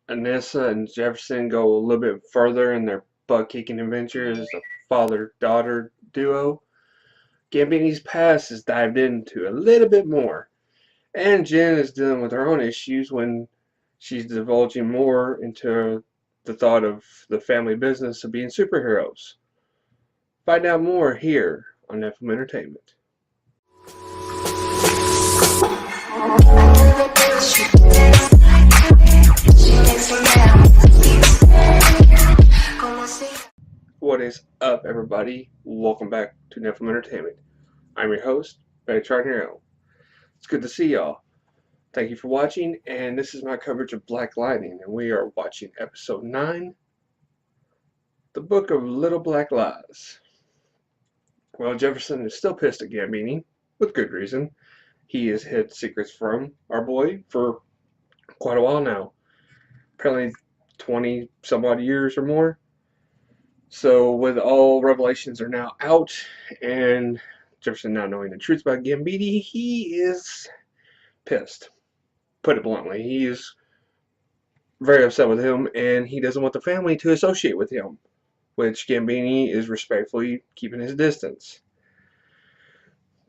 Anissa and Jefferson go a little bit further in their butt-kicking adventure as a father-daughter duo, Gambini's past is dived into a little bit more, and Jen is dealing with her own issues when she's divulging more into the thought of the family business of being superheroes. Find out more here on Nephilim Entertainment. What is up, everybody? Welcome back to Nephilim Entertainment. I'm your host, Benny Charnero. It's good to see y'all. Thank you for watching, and this is my coverage of Black Lightning, and we are watching episode 9, The Book of Little Black Lies. Well, Jefferson is still pissed at Gambini, with good reason. He has hid secrets from our boy for quite a while now. Apparently 20 some odd years or more. So with all revelations are now out, and Jefferson now knowing the truth about Gambini, he is pissed. Put it bluntly, he is very upset with him, and he doesn't want the family to associate with him, which Gambini is respectfully keeping his distance.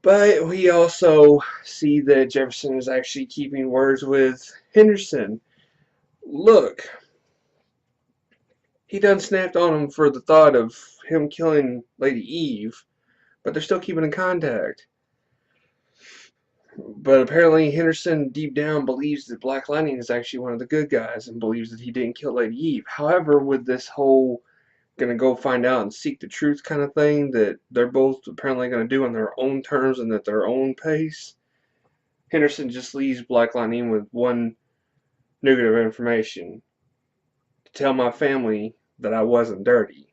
But we also see that Jefferson is actually keeping words with Henderson. Look, he done snapped on him for the thought of him killing Lady Eve, but they're still keeping in contact. But apparently Henderson deep down believes that Black Lightning is actually one of the good guys and believes that he didn't kill Lady Eve. However, with this whole gonna go find out and seek the truth kind of thing that they're both apparently gonna do on their own terms and at their own pace, Henderson just leaves Black Lightning with one nugget of information: to tell my family that I wasn't dirty.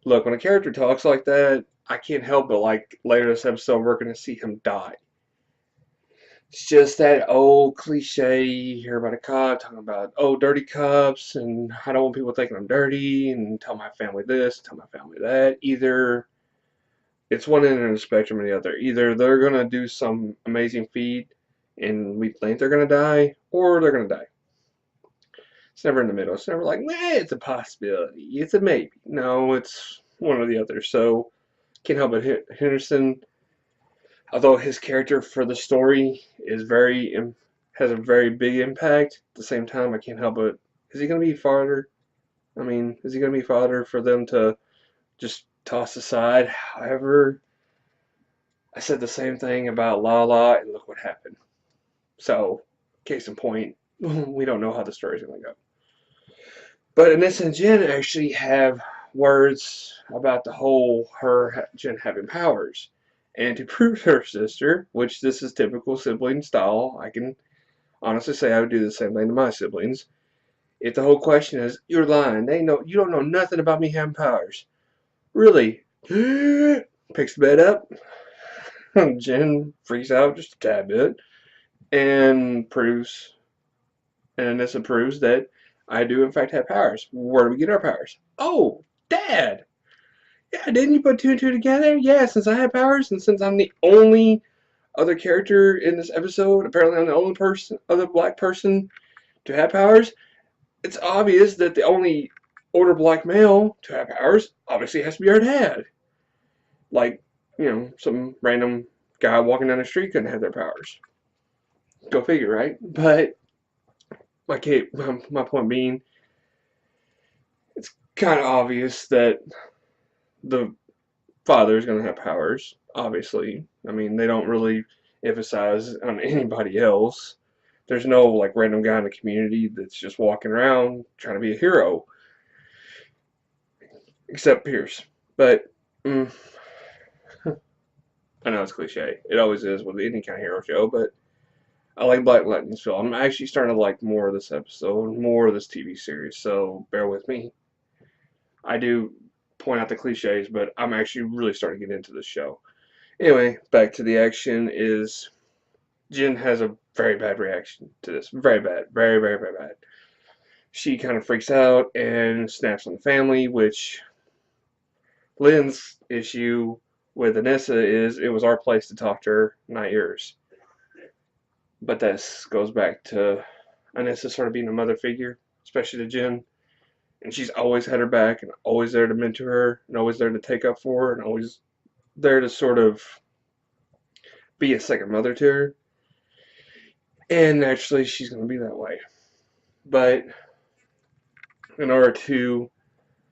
Look, when a character talks like that, I can't help but like later this episode we're going to see him die. It's just that old cliche you hear about a cop talking about, oh, dirty cops, and I don't want people thinking I'm dirty, and tell my family this, tell my family that. Either it's one end of the spectrum or the other. Either they're going to do some amazing feat and we think they're going to die, or they're going to die. It's never in the middle. It's never like, nah, it's a possibility. It's a maybe. No, it's one or the other. So, can't help but Henderson, although his character for the story is has a very big impact, at the same time, I can't help but, is he going to be fodder? I mean, is he going to be fodder for them to just toss aside? However, I said the same thing about Lala, and look what happened. So, case in point, we don't know how the story's going to go. But Anissa and Jen actually have words about the whole Jen having powers. And to prove her sister, which this is typical sibling style, I can honestly say I would do the same thing to my siblings. If the whole question is, you're lying, you don't know nothing about me having powers. Really? Picks the bed up. Jen freaks out just a tad bit. And Anissa proves that I do in fact have powers. Where do we get our powers? Oh, Dad! Yeah, didn't you put two and two together? Yeah, since I have powers, and since I'm the only other character in this episode, apparently I'm the only other black person to have powers, it's obvious that the only older black male to have powers obviously has to be our dad. Like, some random guy walking down the street couldn't have their powers. Go figure, right? But my point being, it's kind of obvious that the father is going to have powers, obviously. I mean, they don't really emphasize on anybody else. There's no, like, random guy in the community that's just walking around trying to be a hero. Except Pierce. But, I know it's cliche. It always is with any kind of hero show, but I like Black Lightning's film. I'm actually starting to like more of this episode, more of this TV series, so bear with me. I do point out the cliches, but I'm actually really starting to get into this show. Anyway, back to the action is Jen has a very bad reaction to this. Very bad. Very, very, very bad. She kind of freaks out and snaps on the family, which Lynn's issue with Anissa is it was our place to talk to her, not yours. But this goes back to Anissa sort of being a mother figure, especially to Jen. And she's always had her back and always there to mentor her and always there to take up for her and always there to sort of be a second mother to her. And naturally, she's going to be that way. But in order to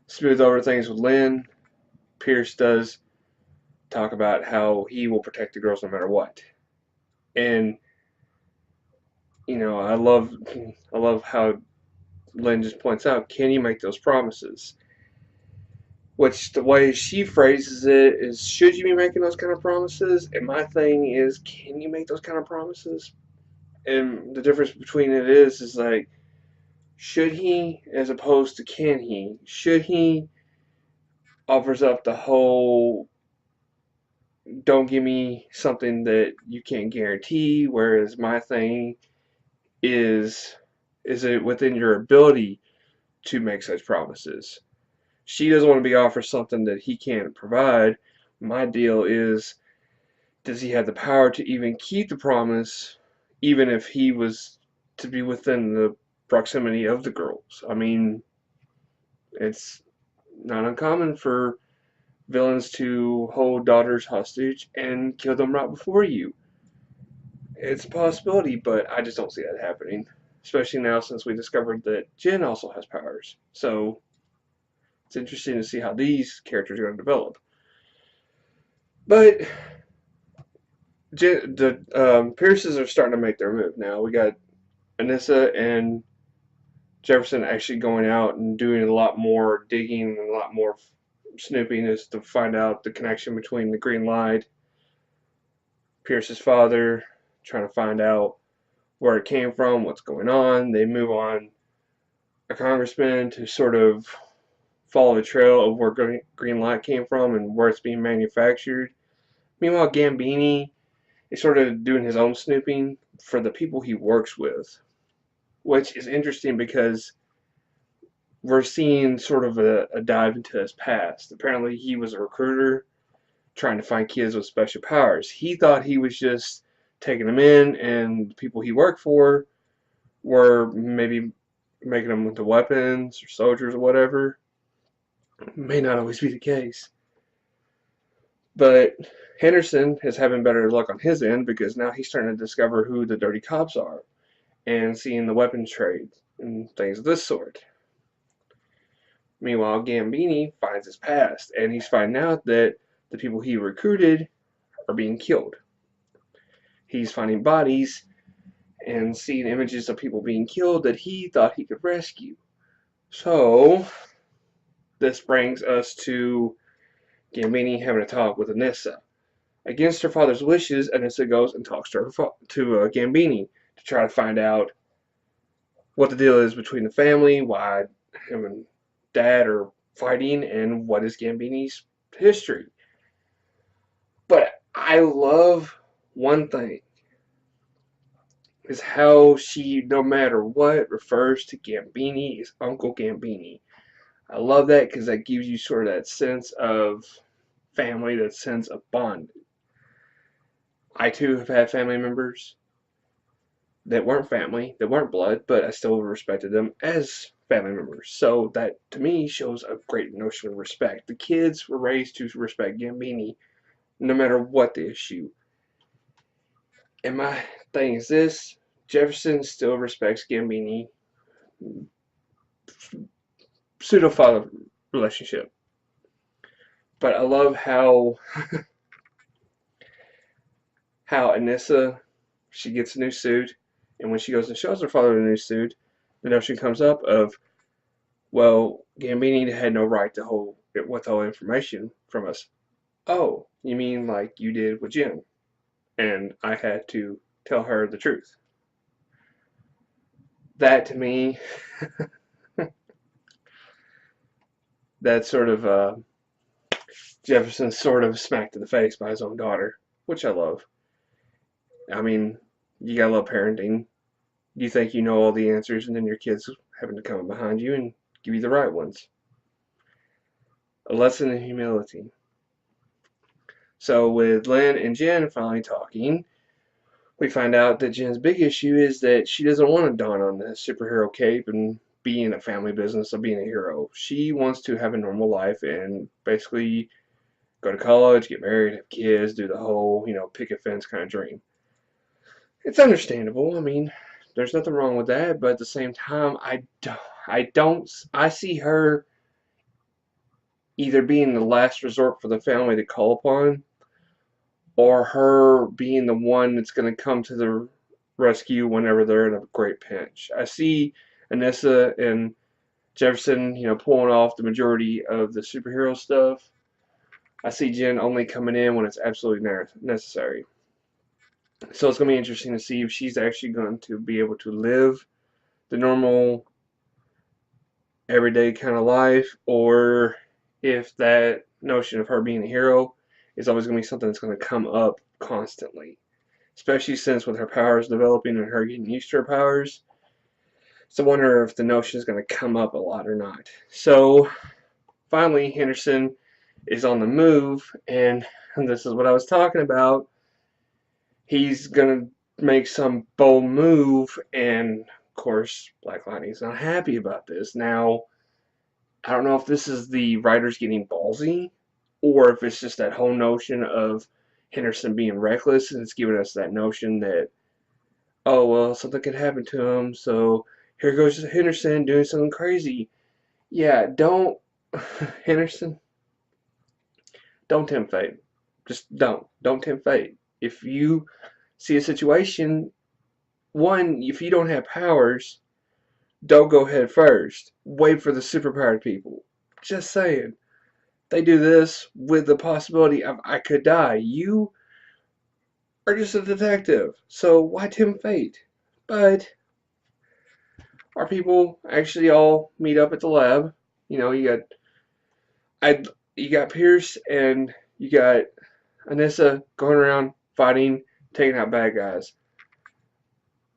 smooth over things with Lynn, Pierce does talk about how he will protect the girls no matter what. And I love how Lynn just points out, can you make those promises? Which the way she phrases it is, should you be making those kind of promises? And my thing is, can you make those kind of promises? And the difference between it is like, should he as opposed to can he? Should he offers up the whole don't give me something that you can't guarantee, whereas my thing is it within your ability to make such promises? She doesn't want to be offered something that he can't provide. My deal is, does he have the power to even keep the promise, even if he was to be within the proximity of the girls? I mean, it's not uncommon for villains to hold daughters hostage and kill them right before you. It's a possibility, but I just don't see that happening. Especially now since we discovered that Jen also has powers. So it's interesting to see how these characters are going to develop. But the Pierces are starting to make their move now. We got Anissa and Jefferson actually going out and doing a lot more digging and a lot more snooping is to find out the connection between the green light, Pierce's father, trying to find out where it came from, what's going on. They move on a congressman to sort of follow the trail of where green light came from and where it's being manufactured. Meanwhile, Gambini is sort of doing his own snooping for the people he works with, which is interesting because we're seeing sort of a dive into his past. Apparently, he was a recruiter trying to find kids with special powers. He thought he was just taking them in, and the people he worked for were maybe making them into weapons or soldiers or whatever. May not always be the case. But Henderson is having better luck on his end because now he's starting to discover who the dirty cops are and seeing the weapons trade and things of this sort. Meanwhile, Gambini finds his past and he's finding out that the people he recruited are being killed. He's finding bodies and seeing images of people being killed that he thought he could rescue. So, this brings us to Gambini having a talk with Anissa. Against her father's wishes, Anissa goes and talks to Gambini to try to find out what the deal is between the family, why him and Dad are fighting, and what is Gambini's history. But I love one thing, is how she, no matter what, refers to Gambini as Uncle Gambini. I love that because that gives you sort of that sense of family, that sense of bond. I too have had family members that weren't family, that weren't blood, but I still respected them as family members. So that, to me, shows a great notion of respect. The kids were raised to respect Gambini no matter what the issue. And my thing is this, Jefferson still respects Gambini. Pseudo-father relationship. But I love how Anissa, she gets a new suit, and when she goes and shows her father the new suit, the notion comes up of, well, Gambini had no right to withhold information from us. Oh, you mean like you did with Jim? And I had to tell her the truth. That, to me, that sort of Jefferson sort of smacked in the face by his own daughter, which I love. I mean, you gotta love parenting. You think you know all the answers, and then your kids having to come behind you and give you the right ones. A lesson in humility. So with Lynn and Jen finally talking, we find out that Jen's big issue is that she doesn't want to don on the superhero cape and be in a family business of being a hero. She wants to have a normal life and basically go to college, get married, have kids, do the whole, picket fence kind of dream. It's understandable. I mean, there's nothing wrong with that, but at the same time, I see her either being the last resort for the family to call upon, or her being the one that's going to come to the rescue whenever they're in a great pinch. I see Anissa and Jefferson, pulling off the majority of the superhero stuff. I see Jen only coming in when it's absolutely necessary. So it's going to be interesting to see if she's actually going to be able to live the normal, everyday kind of life, or if that notion of her being a hero is always going to be something that's going to come up constantly. Especially since with her powers developing and her getting used to her powers. So I wonder if the notion is going to come up a lot or not. So finally, Henderson is on the move, and this is what I was talking about. He's going to make some bold move, and of course, Black Lightning's not happy about this. Now, I don't know if this is the writers getting ballsy, or if it's just that whole notion of Henderson being reckless, and it's giving us that notion that, oh, well, something could happen to him, so here goes Henderson doing something crazy. Yeah, don't, Henderson, don't tempt fate. Just don't. Don't tempt fate. If you see a situation, one, if you don't have powers, don't go head first. Wait for the superpowered people. Just saying. They do this with the possibility of I could die. You are just a detective, so why tempt fate? But our people actually all meet up at the lab. You I you got Pierce and you got Anissa going around fighting, taking out bad guys.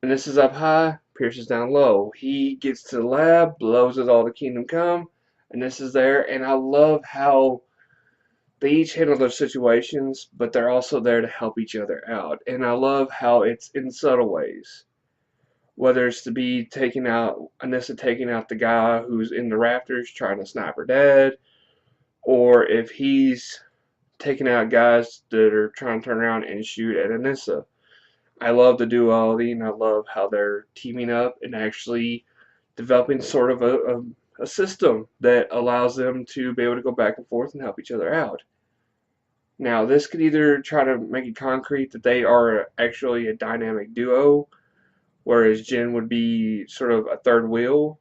Anissa's up high, Pierce is down low. He gets to the lab, blows it all to Kingdom Come, Anissa's there, and I love how they each handle their situations, but they're also there to help each other out. And I love how it's in subtle ways. Whether it's to be taking out Anissa taking out the guy who's in the rafters trying to snipe her dad, or if he's taking out guys that are trying to turn around and shoot at Anissa. I love the duality, and I love how they're teaming up and actually developing sort of a system that allows them to be able to go back and forth and help each other out. Now, this could either try to make it concrete that they are actually a dynamic duo, whereas Jen would be sort of a third wheel,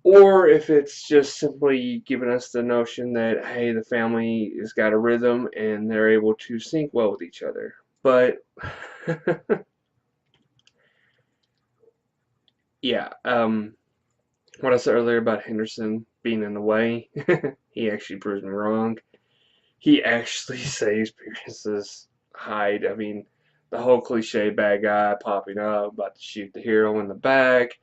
or if it's just simply giving us the notion that, hey, the family has got a rhythm and they're able to sync well with each other. But, yeah, what I said earlier about Henderson being in the way, he actually proves me wrong. He actually saves Pierce's hide. I mean, the whole cliche bad guy popping up, about to shoot the hero in the back.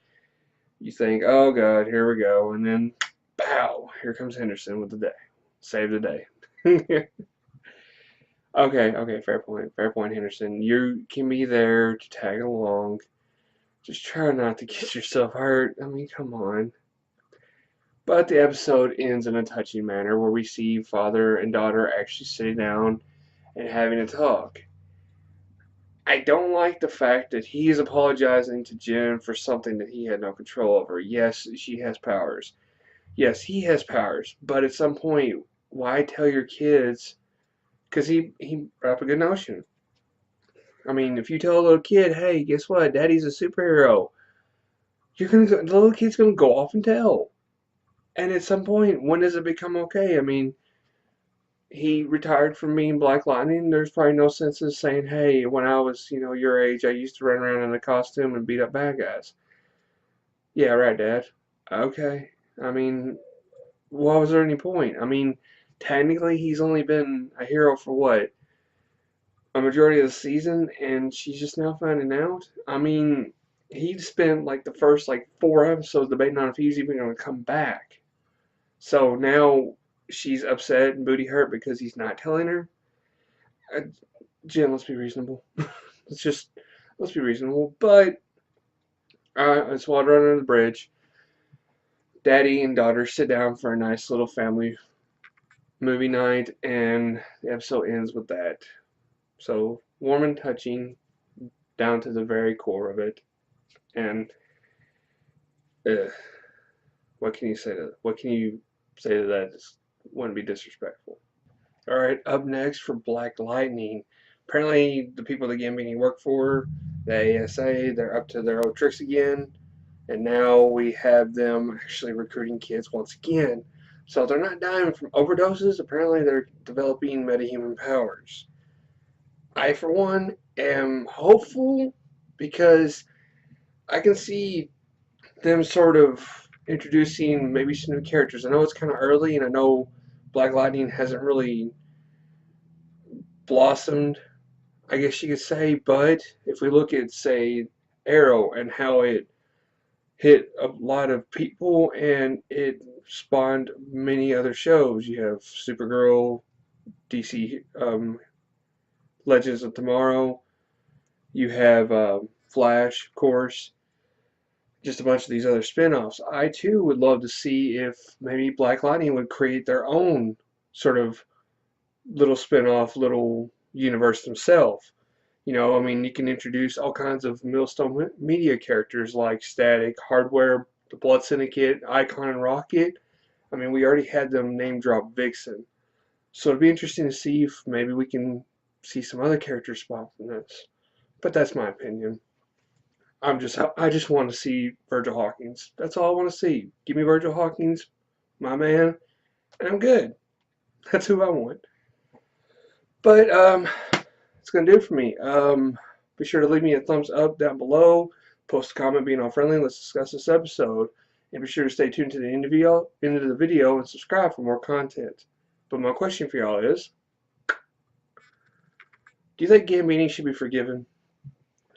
You think, oh god, here we go, and then, pow, here comes Henderson with the day. Save the day. Okay, fair point, Henderson. You can be there to tag along. Just try not to get yourself hurt. I mean, come on. But the episode ends in a touching manner where we see father and daughter actually sitting down and having a talk. I don't like the fact that he is apologizing to Jen for something that he had no control over. Yes, she has powers. Yes, he has powers. But at some point, why tell your kids? Because he brought up a good notion. I mean, if you tell a little kid, hey, guess what? Daddy's a superhero. The little kid's gonna go off and tell. And at some point, when does it become okay? I mean, he retired from being Black Lightning. There's probably no sense in saying, hey, when I was, your age, I used to run around in a costume and beat up bad guys. Yeah, right, Dad. Okay. I mean, why was there any point? I mean, technically, he's only been a hero for what? A majority of the season, and she's just now finding out? I mean, he'd spent like the first like 4 episodes debating on if he's even going to come back. So now she's upset and booty hurt because he's not telling her. Uh, Jen, let's be reasonable. let's be reasonable. But it's water under the bridge. Daddy and daughter sit down for a nice little family movie night, and the episode ends with that. So warm and touching down to the very core of it. And what can you say to that? Just wouldn't be disrespectful. All right, up next for Black Lightning. Apparently, the people that Gambini work for, the ASA, they're up to their old tricks again, and now we have them actually recruiting kids once again. So they're not dying from overdoses. Apparently, they're developing metahuman powers. I, for one, am hopeful because I can see them sort of introducing maybe some new characters. I know it's kind of early, and I know Black Lightning hasn't really blossomed, I guess you could say, but if we look at, say, Arrow and how it hit a lot of people and it spawned many other shows. You have Supergirl, DC Legends of Tomorrow, you have Flash, of course, just a bunch of these other spin-offs. I too would love to see if maybe Black Lightning would create their own sort of little spin-off, little universe themselves. You know, I mean, you can introduce all kinds of Millstone Media characters like Static, Hardware, the Blood Syndicate, Icon, and Rocket. I mean, we already had them name drop Vixen. So it'd be interesting to see if maybe we can see some other characters spot from this. But that's my opinion. I just want to see Virgil Hawkins. That's all I want to see. Give me Virgil Hawkins, my man, and I'm good. That's who I want. But it's going to do it for me. Be sure to leave me a thumbs up down below. Post a comment being all friendly. Let's discuss this episode. And be sure to stay tuned to the end of the video and subscribe for more content. But my question for y'all is, do you think Gambini should be forgiven?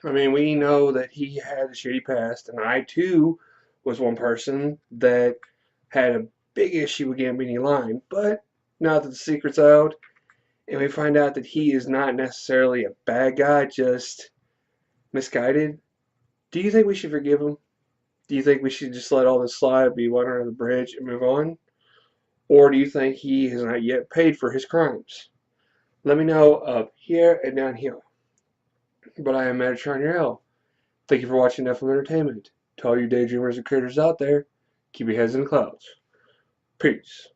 I mean, we know that he had a shitty past, and I too was one person that had a big issue with Gambini lying. But now that the secret's out, and we find out that he is not necessarily a bad guy, just misguided, do you think we should forgive him? Do you think we should just let all this slide, be water under the bridge, and move on? Or do you think he has not yet paid for his crimes? Let me know up here and down here. But I am Metatron your L. Thank you for watching Nephilim Entertainment. To all you daydreamers and creators out there, keep your heads in the clouds. Peace.